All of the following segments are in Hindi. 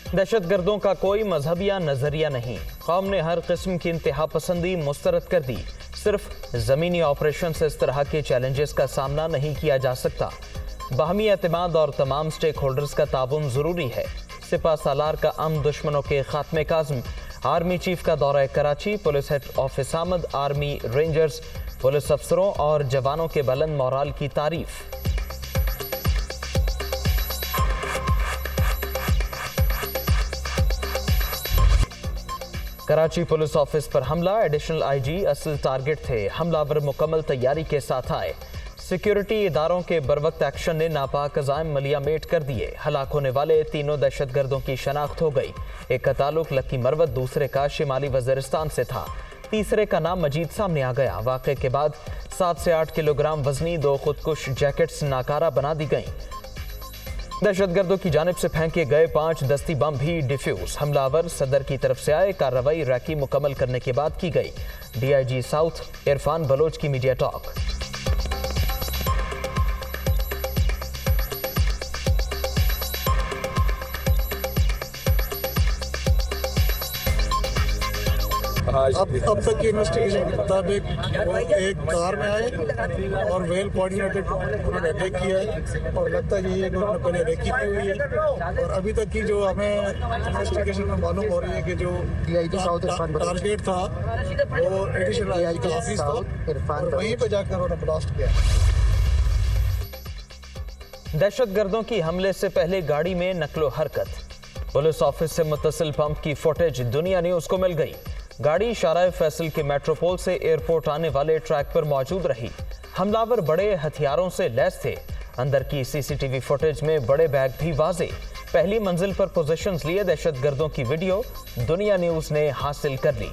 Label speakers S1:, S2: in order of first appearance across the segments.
S1: दहशतगर्दों का कोई मजहब या नजरिया नहीं। कौम ने हर किस्म की इंतहा पसंदी मुस्तरद कर दी। सिर्फ जमीनी ऑपरेशन से इस तरह के चैलेंजेस का सामना नहीं किया जा सकता। बाहमी एतमाद और तमाम स्टेक होल्डर्स का ताउन जरूरी है। सिपा सालार का अमन दुश्मनों के खात्मे का अज़्म। आर्मी चीफ का दौरा कराची। पुलिस हेड ऑफिस आमद। आर्मी रेंजर्स पुलिस अफसरों और जवानों के बुलंद मोराल की तारीफ। कराची पुलिस ऑफिस पर हमला। एडिशनल आईजी असल टारगेट थे। हमलावर मुकम्मल तैयारी के साथ आए। सिक्योरिटी इदारों के बरवक्त एक्शन ने नापाक अज़ाइम मलिया मेट कर दिए। हलाक होने वाले तीनों दहशतगर्दों की शनाख्त हो गई। एक का ताल्लुक लक्की मरवत, दूसरे का शिमाली वज़ीरिस्तान से था, तीसरे का नाम मजीद सामने आ गया। वाक़े के बाद 7 से 8 किलोग्राम वजनी 2 खुदकुश जैकेट्स नाकारा बना दी गईं। दहशतगर्दों की जानिब से फेंके गए 5 दस्ती बम भी डिफ्यूज। हमलावर सदर की तरफ से आए। कार्रवाई रैकी मुकम्मल करने के बाद की गई। डीआईजी साउथ इरफान बलोच की मीडिया टॉक।
S2: अब तक की इन्वेस्टिगेशन के मुताबिक वो एक कार में आए और वेल कोऑर्डिनेटेड उन्होंने अटैक किया है और लगता है ये उन्होंने पहले रेकी की हुई है। और अभी तक की जो हमें इन्वेस्टिगेशन में मालूम हो रही है कि जो टारगेट था वो एडिशनल आईजी का ऑफिस था और वहीं पे जाकर उन्होंने ब्लास्ट किया।
S1: दहशतगर्दों की हमले से पहले गाड़ी में नकलो हरकत। पुलिस ऑफिस से मुत्तसिल पंप की फुटेज दुनिया न्यूज को मिल गई। गाड़ी शाराय फैसल के मेट्रोपोल से एयरपोर्ट आने वाले ट्रैक पर मौजूद रही। हमलावर बड़े हथियारों से लैस थे। अंदर की सीसीटीवी फुटेज में बड़े बैग भी वाजे। पहली मंजिल पर पोजीशंस लिए दहशतगर्दों की वीडियो दुनिया न्यूज ने हासिल कर ली।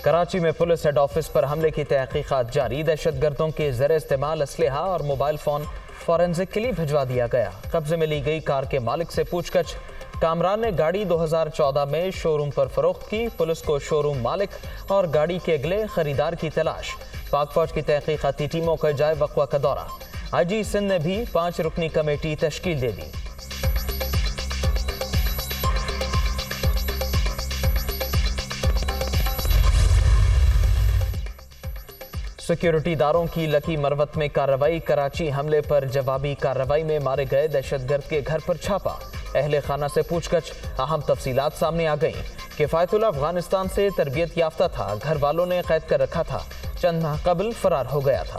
S1: कराची में पुलिस हेड ऑफिस पर हमले की तहकीकात जारी। दहशतगर्दों के ज़र इस्तेमाल असलहा और मोबाइल फोन फॉरेंसिक के लिए भिजवा दिया गया। कब्जे में ली गई कार के मालिक से पूछताछ। कामरान ने गाड़ी 2014 में शोरूम पर फरोख्त की। पुलिस को शोरूम मालिक और गाड़ी के अगले खरीदार की तलाश। पाक फौज की तहकीकाती टीमों का जाए वक़्वा का दौरा। आईजी सिंध ने भी 5 रुकनी कमेटी तश्कील दे दी। सिक्योरिटी इदारों की लकी मरवत में कार्रवाई। कराची हमले पर जवाबी कार्रवाई में मारे गए दहशतगर्द के घर पर छापा। अहले खाना से पूछताछ। अहम तफसीलात सामने आ गईं। किफायतुल्लाह अफगानिस्तान से तरबियत याफ्ता था। घर वालों ने कैद कर रखा था। चंद माह कबल फरार हो गया था।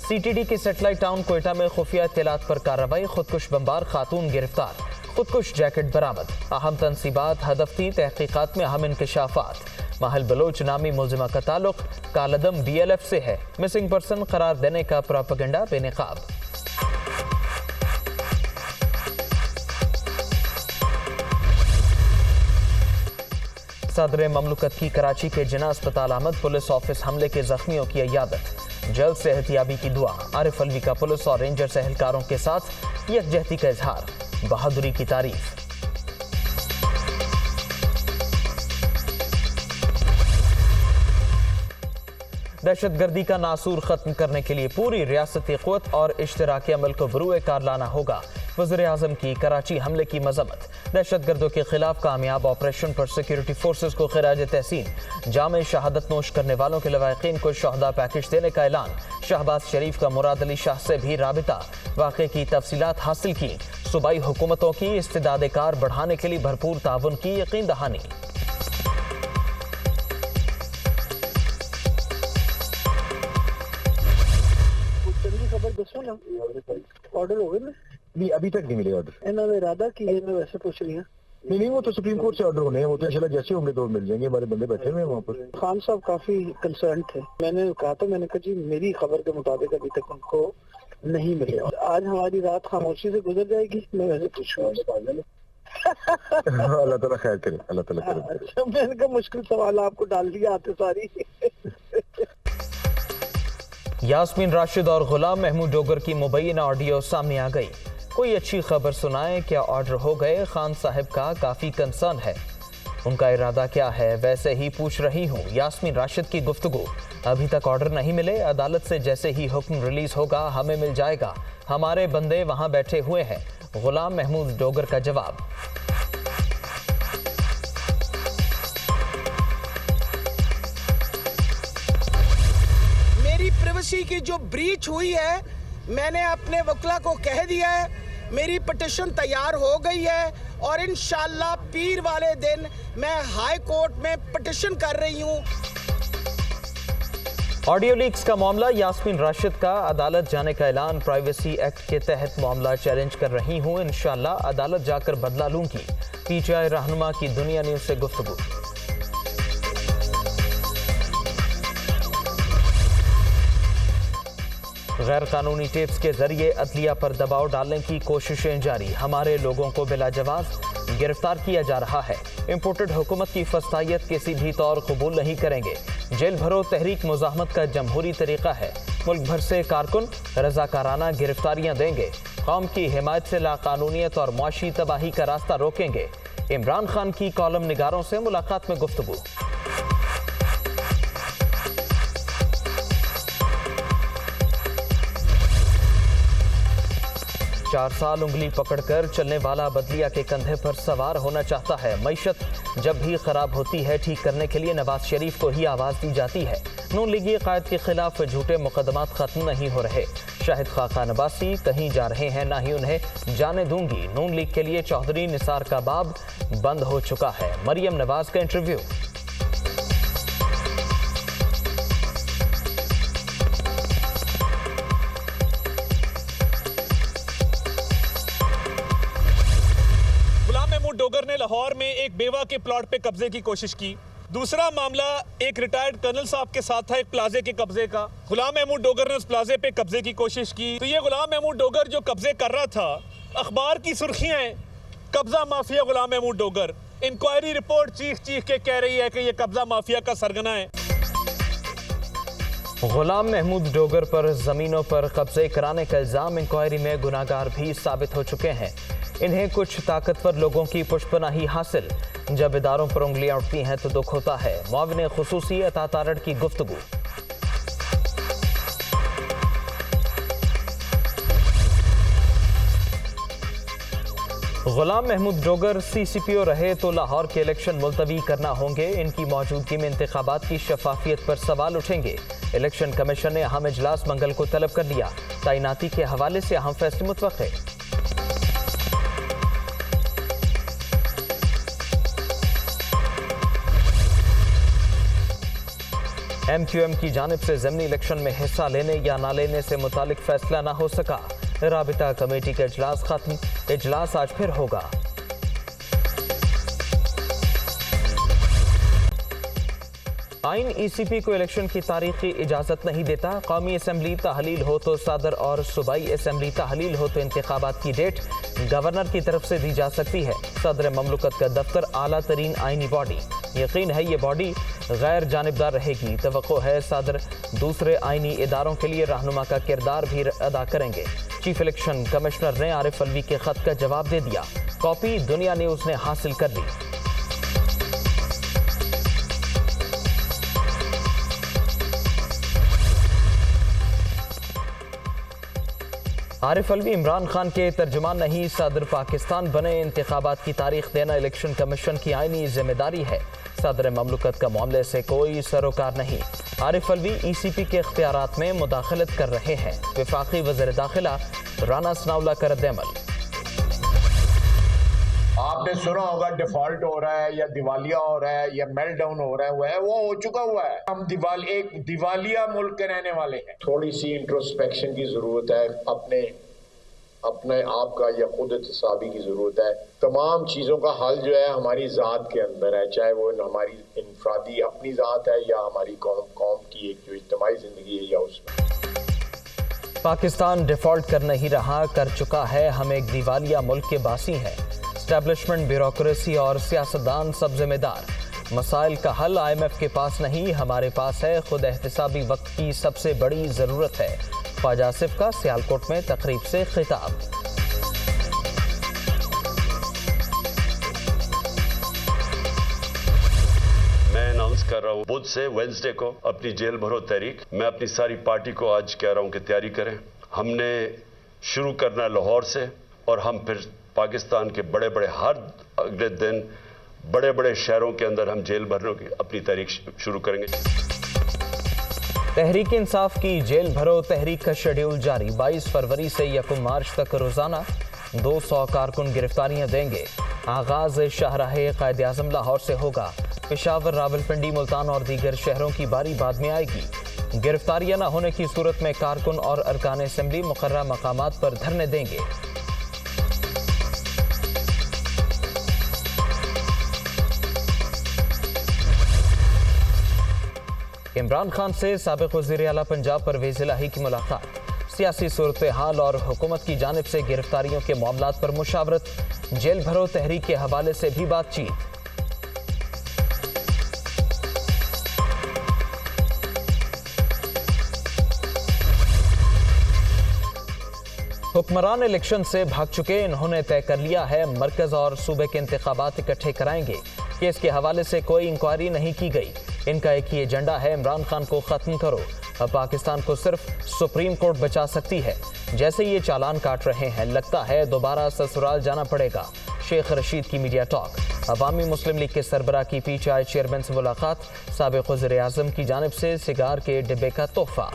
S1: सीटीडी के सेटेलाइट टाउन कोयटा में खुफिया इत्तलात पर कार्रवाई। खुदकुश बमबार खातून गिरफ्तार। खुदकुश जैकेट बरामद। अहम तनसीबात हदफ थी। तहकीकात में अहम इंकशाफात। महल बलोच नामी मुलजिमा का ताल्लुक कालदम BLF से है। मिसिंग पर्सन करार देने का प्रोपेगेंडा बेनकाब। सदर ममलुकत की कराची के जिना अस्पताल आमद। पुलिस ऑफिस हमले के जख्मियों की इयादत। जल्द सेहतियाबी की दुआ। आरिफ अलवी का पुलिस और रेंजर्स एहलकारों के साथ यकजहती का इजहार। बहादुरी की तारीफ। दहशतगर्दी का नासूर खत्म करने के लिए पूरी रियासती क़ुव्वत और इश्तराकी अमल को बरूए कार लाना होगा। वज़ीर आज़म की कराची हमले की मजम्मत। दहशतगर्दों के खिलाफ कामयाब ऑपरेशन पर सिक्योरिटी फोर्सेस को खिराज तहसीन। जामे शहादत नोश करने वालों के लवाहिकीन को शहदा पैकेज देने का ऐलान। शहबाज शरीफ का मुराद अली शाह से भी राबिता। वाक़े की तफसीलात हासिल की। सूबाई हुकूमतों की इस्तिदाद कार बढ़ाने के लिए भरपूर ताउन की यकीन दहानी।
S3: ऑर्डर हो गए ना?
S4: नहीं, अभी तक नहीं मिले ऑर्डर।
S3: इन्होंने इरादा की है, मैं वैसे पूछ रही हूँ।
S4: नहीं, वो तो सुप्रीम कोर्ट से ऑर्डर होने हैं। वो तो इंशाल्लाह जैसे होंगे तो मिल जाएंगे। हमारे बंदे बैठे हुए हैं वहाँ पर।
S3: खान साहब काफी कंसर्न थे। मैंने कहा था, मैंने कहा जी मेरी खबर के मुताबिक अभी तक उनको नहीं मिले। आज हमारी रात खामोशी से गुजर जाएगी। मैं वैसे पूछूँ
S4: अल्लाह ताला खैर करे। अल्लाह ताला करे।
S3: अच्छा, मैंने कहा मुश्किल सवाल आपको डाल दिया आते सारी।
S1: यास्मीन राशिद और गुलाम महमूद डोगर की मुबैना ऑडियो सामने आ गई। कोई अच्छी खबर सुनाएं, क्या ऑर्डर हो गए? खान साहब का काफी कंसर्न है। उनका इरादा क्या है वैसे ही पूछ रही हूँ। यास्मीन राशिद की गुफ्तगू। अभी तक ऑर्डर नहीं मिले, अदालत से जैसे ही हुक्म रिलीज होगा हमें मिल जाएगा। हमारे बंदे वहां बैठे हुए हैं। गुलाम महमूद डोगर का जवाब।
S5: मेरी प्राइवेसी की जो ब्रीच हुई है, मैंने अपने वकील को कह दिया है, मेरी पिटीशन तैयार हो गई है और इंशाल्लाह पीर वाले दिन मैं हाई कोर्ट में पिटीशन कर रही हूँ।
S1: ऑडियो लीक्स का मामला, यास्मीन राशिद का अदालत जाने का ऐलान। प्राइवेसी एक्ट के तहत मामला चैलेंज कर रही हूँ, इंशाल्लाह अदालत जाकर बदला लूंगी। पीटीआई रहनुमा की दुनिया न्यूज से गुफ्तगू। गैर कानूनी टेप्स के जरिए अदलिया पर दबाव डालने की कोशिशें जारी। हमारे लोगों को बिला जवाब गिरफ्तार किया जा रहा है। इंपोर्टेड हुकूमत की फस्तायत किसी भी तौर कबूल नहीं करेंगे। जेल भरो तहरीक मुजाहमत का जमहूरी तरीका है। मुल्क भर से कारकुन रजाकाराना गिरफ्तारियां देंगे। कौम की हिमायत से लाकानूनियत और मुआशी तबाही का रास्ता रोकेंगे। इमरान खान की कॉलम निगारों से मुलाकात में गुफ्तगू। 4 साल उंगली पकड़कर चलने वाला बदलिया के कंधे पर सवार होना चाहता है। मईशत जब भी खराब होती है ठीक करने के लिए नवाज शरीफ को ही आवाज दी जाती है। नून लीगी कायद के खिलाफ झूठे मुकदमात खत्म नहीं हो रहे। शाहिद खाकान अब्बासी कहीं जा रहे हैं, ना ही उन्हें जाने दूंगी। नून लीग के लिए चौधरी निसार का बाब बंद हो चुका है। मरियम नवाज का इंटरव्यू।
S6: डोगर ने लाहौर में एक बेवा के प्लॉट पे कब्जे की कोशिश की। दूसरा मामला एक रिटायर्ड कर्नल साहब के साथ था, एक प्लाजे के कब्जे का। गुलाम महमूद डोगर ने उस प्लाजे पे कब्जे की कोशिश की। तो ये गुलाम महमूद डोगर जो कब्जे कर रहा था, अखबार की सुर्खियां हैं, कब्जा माफिया गुलाम महमूद डोगर। इंक्वायरी रिपोर्ट चीख चीख के कह रही है कि ये कब्जा माफिया का सरगना है।
S1: गुलाम महमूद डोगर पर जमीनों पर कब्जे कराने का इल्जाम। इंक्वायरी में गुनाहगार भी साबित हो चुके हैं। इन्हें कुछ ताकतवर लोगों की पुष्पनाही हासिल। जब इदारों पर उंगलियां उठती हैं तो दुख होता है। मुआविन खुसूसी अता तारड़ की गुफ्तगू। गुलाम महमूद डोगर CCPO रहे तो लाहौर के इलेक्शन मुलतवी करना होंगे। इनकी मौजूदगी में इंतखाबात की शफाफियत पर सवाल उठेंगे। इलेक्शन कमीशन ने अहम इजलास मंगल को तलब कर लिया। तैनाती के हवाले से अहम फैसले मुतवक्के। MQM की जानिब से ज़मीनी इलेक्शन में हिस्सा लेने या ना लेने से मुतालिक फैसला ना हो सका। राबिता कमेटी का इजलास खत्म। इजलास आज फिर होगा। आइन ECP को इलेक्शन की तारीख की इजाजत नहीं देता। कौमी असम्बली तहलील हो तो सदर और सूबाई असम्बली तहलील हो तो इंतखाबात की डेट गवर्नर की तरफ से दी जा सकती है। सदर ममलकत का दफ्तर आला तरीन आइनी बॉडी। यकीन है ये बॉडी गैर जानिबदार रहेगी। तवक्को है सदर दूसरे आइनी इदारों के लिए रहनुमा का किरदार भी अदा करेंगे। चीफ इलेक्शन कमिश्नर ने आरिफ अलवी के खत का जवाब दे दिया। कॉपी दुनिया न्यूज ने हासिल कर ली। आरिफ अलवी इमरान खान के तर्जुमान नहीं, सदर पाकिस्तान बने। इंतखाबात की तारीख देना इलेक्शन कमीशन की आईनी जिम्मेदारी है। सदर ममलकत का मामले से कोई सरोकार नहीं। आरिफ अलवी ECP के इख्तियारात में मुदाखलत कर रहे हैं। वफाकी वज़ीर दाखिला राना सनाउल्लाह का रद्द-ए-अमल।
S7: आपने सुना होगा डिफॉल्ट हो रहा है या दिवालिया हो रहा है या मेल्ट डाउन हो रहा है, वो हो चुका हुआ है। हम एक दिवालिया मुल्क के रहने वाले हैं। थोड़ी सी इंट्रोस्पेक्शन की जरूरत है, अपने आप का या खुद एहतसाबी की जरूरत है। तमाम चीज़ों का हल जो है हमारी ज़ात के अंदर है, चाहे वो हमारी इनफरादी अपनी ज़ात है या हमारी कौम की एक जो इज्तिमाई ज़िंदगी है या उसमें।
S1: पाकिस्तान डिफॉल्ट कर नहीं रहा, कर चुका है। हम एक दिवालिया मुल्क के बासी हैं। एस्टैब्लिशमेंट, ब्यूरोक्रेसी और सियासतदान सब जिम्मेदार। मसाइल का हल IMF के पास नहीं, हमारे पास है। खुद एहतसाबी वक्त की सबसे बड़ी ज़रूरत है। ख्वाजा आसिफ का सियालकोट में तकरीब से खिताब।
S8: अनाउंस कर रहा हूँ, बुध से वेडनेसडे को अपनी जेल भरो तहरीक। मैं अपनी सारी पार्टी को आज कह रहा हूँ कि तैयारी करें। हमने शुरू करना है लाहौर से और हम फिर पाकिस्तान के बड़े बड़े हर अगले दिन बड़े बड़े शहरों के अंदर हम जेल भरने की अपनी तहरीक शुरू करेंगे।
S1: तहरीक इंसाफ की जेल भरो तहरीक का शेड्यूल जारी। 22 फरवरी से 1 मार्च तक रोजाना 200 कारकुन गिरफ्तारियां देंगे। आगाज शाहराहे कायद-ए-आज़म लाहौर से होगा। पेशावर, रावलपिंडी, मुल्तान और दीगर शहरों की बारी बाद में आएगी। गिरफ्तारियां न होने की सूरत में कारकुन और अरकान असेंबली मुकर्रर मकामात पर धरने देंगे। इमरान खान से साबिक वज़ीर आला पंजाब परवेज़ इलाही की मुलाकात। सियासी सूरत हाल और हुकूमत की जानिब से गिरफ्तारियों के मामलात पर मुशावरत। जेल भरो तहरीक के हवाले से भी बातचीत। हुक्मरान इलेक्शन से भाग चुके, इन्होंने तय कर लिया है मरकज और सूबे के इंतखाबात इकट्ठे कराएंगे। केस के हवाले से कोई इंक्वायरी नहीं की गई। इनका एक ही एजेंडा है, इमरान खान को खत्म करो। अब पाकिस्तान को सिर्फ सुप्रीम कोर्ट बचा सकती है। जैसे ये चालान काट रहे हैं, लगता है दोबारा ससुराल जाना पड़ेगा। शेख रशीद की मीडिया टॉक। अवामी मुस्लिम लीग के सरबराह की PTI चेयरमैन से मुलाकात। साबिक वज़ीर आज़म की जानिब से सिगार के डिब्बे का तोहफा।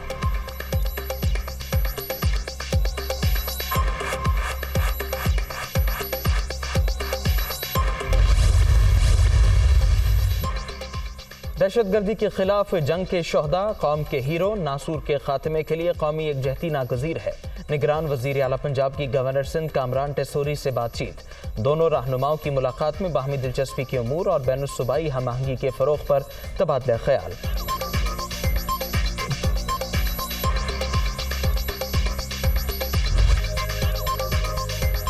S1: दहशतगर्दी के खिलाफ जंग के शोहदा, कौम के हीरो नासूर के खात्मे के लिए कौमी एकजहती नागजीर है। निगरान वज़ीर आला पंजाब की गवर्नर सिंध कामरान टेसोरी से बातचीत। दोनों रहनुमाओं की मुलाकात में बाहमी दिलचस्पी के उमूर और बैनुल सूबाई हम आहंगी के फ़रोग़ पर तबादला ख्याल।